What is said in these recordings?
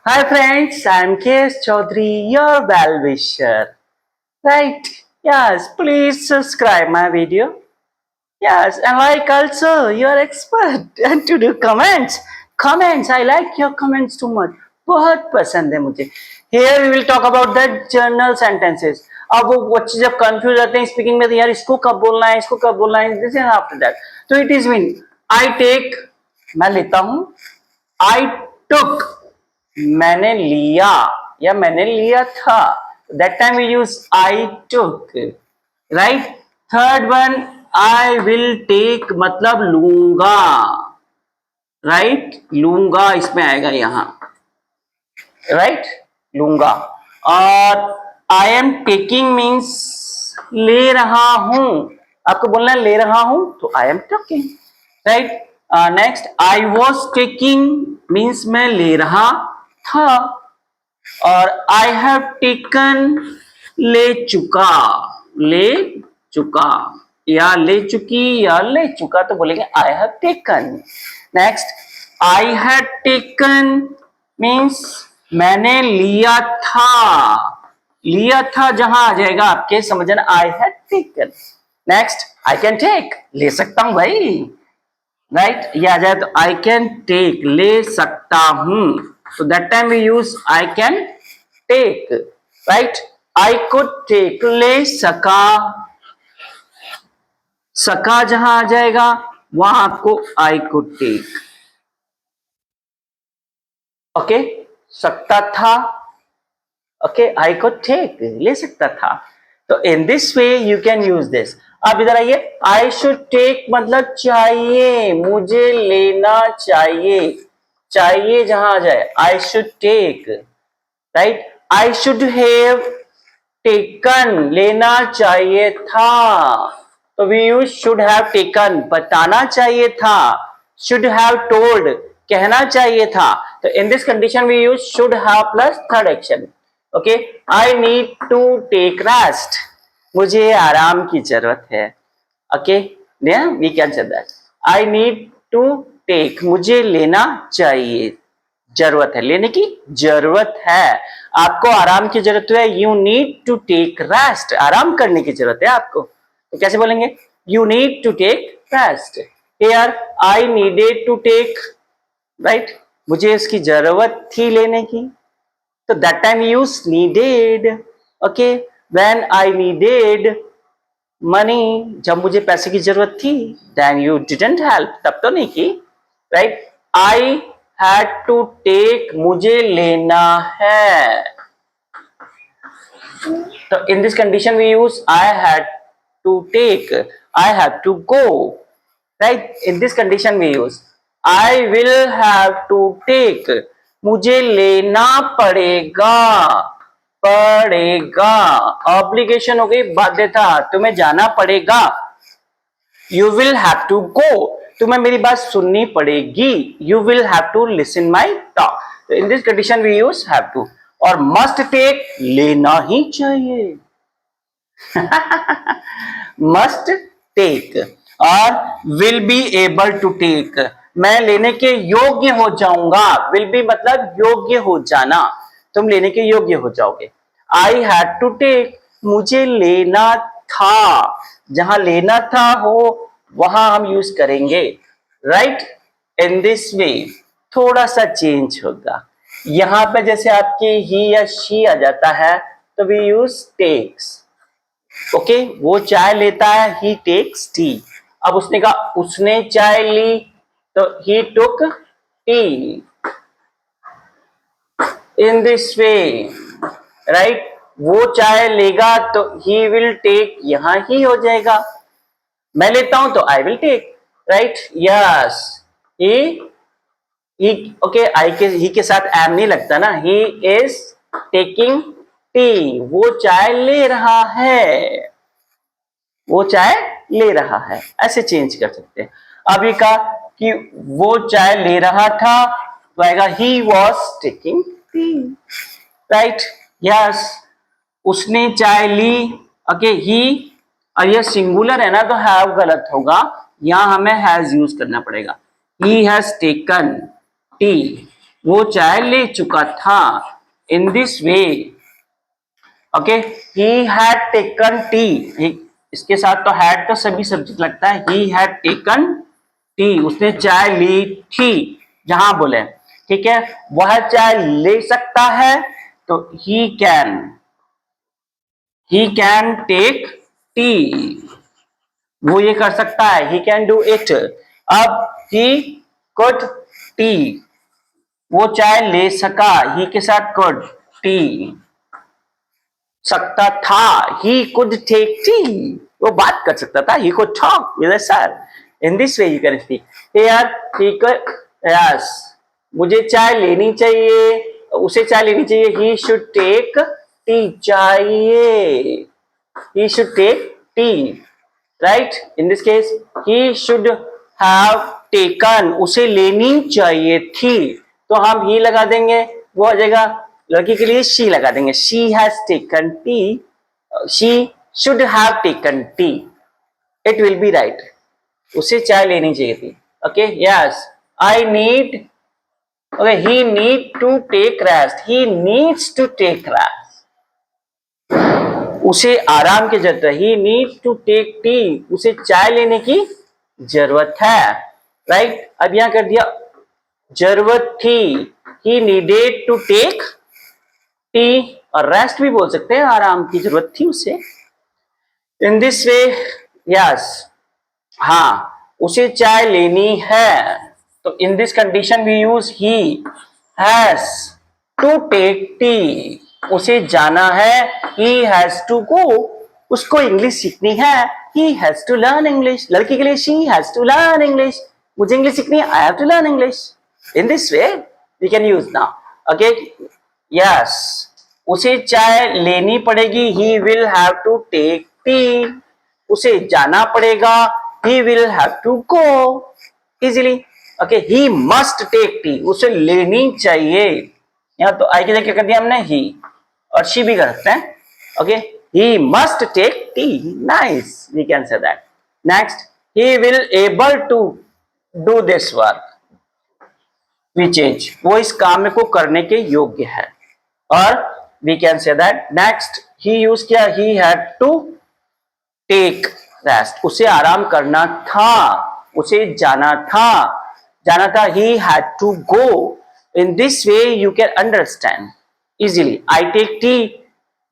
Hi friends, I'm K.S. Chaudhary, your well-wisher. Right? Yes, please subscribe my video. Yes, and like also, you're expert and to do comments. Comments, I like your comments too much. बहुत पसंद है मुझे. Here we will talk about the journal sentences. अब वो बच्चे जब confuse रहते हैं स्पीकिंग में तो यार इसको कब बोलना है इसको कब बोलना है दिस इज आफ्टर दैट तो it is mean I take मैं लेता हूं आई टुक मैंने लिया या मैंने लिया था that time we use I took right third one I will take मतलब लूंगा राइट लूंगा इसमें आएगा यहां राइट लूंगा और आई एम टेकिंग मीन्स ले रहा हूं आपको बोलना है ले रहा हूं तो I am taking right next I was taking means मैं ले रहा था और आई हैव टेकन ले चुका या ले चुकी या ले चुका तो बोलेंगे I have taken next I had taken means मैंने लिया था जहां आ जाएगा आपके समझना I had taken next I can take ले सकता हूं भाई राइट ये आ जाए तो आई कैन टेक ले सकता हूं so that time we use I can take right I could take ले सका जहां आ जाएगा वहां आपको I could take ओके सकता था ओके I could take ले सकता था तो in this way you can use this अब इधर आइए I should take मतलब चाहिए मुझे लेना चाहिए जहां आ जाए I should take right I should have taken लेना चाहिए था तो we use should have taken बताना चाहिए था शुड हैव टोल्ड कहना चाहिए था तो in this condition we use should have plus third action okay I need to take rest मुझे आराम की जरूरत है okay we can say that I need to take मुझे लेना चाहिए जरूरत है लेने की जरूरत है आपको आराम की जरूरत है you need to take rest आराम करने की जरूरत है आपको तो कैसे बोलेंगे you need to take rest here I needed to take right मुझे इसकी जरूरत थी लेने की तो that time use needed okay when I needed money जब मुझे पैसे की जरूरत थी देन यू डिडंट हेल्प तब तो नहीं की right I had to take मुझे लेना है तो in this condition we use I had to take I have to go right in this condition we use I will have to take मुझे लेना पड़ेगा ऑब्लिगेशन हो गई बाध्यता तुम्हें जाना पड़ेगा you will have to go तुम्हें मेरी बात सुननी पड़ेगी you will have to listen my talk तो in this condition we use have to और मस्ट टेक लेना ही चाहिए मस्ट टेक और will be able to take मैं लेने के योग्य हो जाऊंगा विल बी मतलब योग्य हो जाना तुम लेने के योग्य हो जाओगे आई हैड टू टेक मुझे लेना था जहां लेना था हो वहां हम यूज करेंगे राइट इन दिस वे थोड़ा सा चेंज होगा यहां पे जैसे आपकी ही या शी आ जाता है तो वी यूज टेक्स ओके वो चाय लेता है ही टेक्स टी अब उसने कहा उसने चाय ली तो he took tea in this way right वो चाय लेगा तो ही विल टेक यहां ही हो जाएगा मैं लेता हूं तो I will take right yes he okay he के साथ एम नहीं लगता ना ही इज टेकिंग टी वो चाय ले रहा है ऐसे चेंज कर सकते हैं अब ये कहा कि वो चाय ले रहा था तो आएगा he was taking tea right yes उसने चाय ली ओके ही और ये सिंगुलर है ना तो हैव गलत होगा यहां हमें हैज यूज करना पड़ेगा ही हैज टेकन टी वो चाय ले चुका था। इन this way, okay, he had taken T. इसके साथ तो हैड तो सभी सब्जेक्ट लगता है। ही हैड टेकन टी, उसने चाय ली थी। जहां बोले, ठीक है, वह चाय ले सकता है तो ही कैन टेक टी, वो ये कर सकता है, ही कैन डू इट। अब ही कुड टी, वो चाय ले सका, ही के साथ कुड, टी सकता था, ही कुड टेक टी, वो बात कर सकता था, he could talk with sir. In this way you can speak here, he could, yes, मुझे चाय लेनी चाहिए, उसे चाय लेनी चाहिए, ही शुड टेक टी, चाहिए, he should take tea, right? In this case, he should have taken, उसे लेनी चाहिए थी, तो हम ही लगा देंगे, वो आ जाएगा। लड़की के लिए she लगा देंगे, she has taken tea, she should have taken tea, it will be right, उसे चाय लेनी चाहिए थी। okay, yes, I need, okay, he need to take rest, he needs to take rest, उसे आराम की जरूरत है, ही नीड टू टेक टी, उसे चाय लेने की जरूरत है, राइट। अब यहां कर दिया जरूरत थी, ही नीडेड टू टेक टी, और रेस्ट भी बोल सकते हैं, आराम की जरूरत थी उसे। इन दिस वे, यस, हाँ, उसे चाय लेनी है, तो in this condition we use he has to take tea, उसे जाना है, ही हैज टू गो, उसको इंग्लिश सीखनी है, he has to learn English. लड़की के लिए she has to learn English, मुझे इंग्लिश सीखनी है, I have to learn English. In this way we can use now. Okay, yes, उसे चाय लेनी पड़ेगी, he will have to take tea, उसे जाना पड़ेगा, he will have to go easily। okay, he must take tea, उसे लेनी चाहिए, यहाँ तो आई की जगह क्या कर दिया हमने, ही, और she भी कर सकते हैं। okay, he must take tea, nice, we can say that। next, he will able to do this work which is, वो इस काम को करने के योग्य है, और we can say that। next, he use किया, he had to take rest, उसे आराम करना था, उसे जाना था, he had to go. In this way you can understand easily. I take tea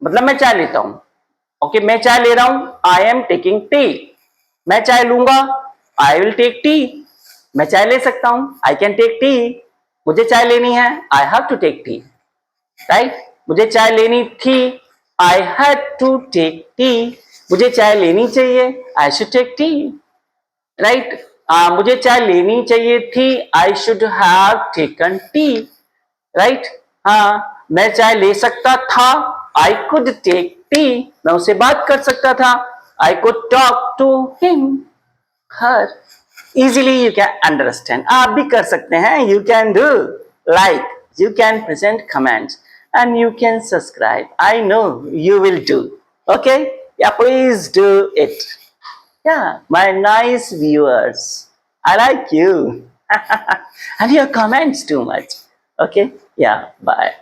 मतलब मैं चाय लेता हूं, ओके, मैं चाय ले रहा हूं, आई एम टेकिंग टी। मैं चाय लूंगा, आई विल टेक टी, मैं चाय ले सकता हूं, आई कैन टेक टी, मुझे चाय लेनी है, I have to take tea, right. मुझे चाय लेनी थी, I had to take tea, मुझे चाय लेनी चाहिए, I should take tea, right. मुझे चाय लेनी चाहिए थी, I should have taken tea, right. हाँ, मैं चाय ले सकता था, आई कुड टेक टी, मैं उससे बात कर सकता था, I could talk to him, her. Easily you can understand, आप भी कर सकते हैं, you can do, like, you can present comments and you can subscribe, I know you will do, okay, yeah, please do it, yeah, my nice viewers, I like you and your comments too much, okay, yeah, bye।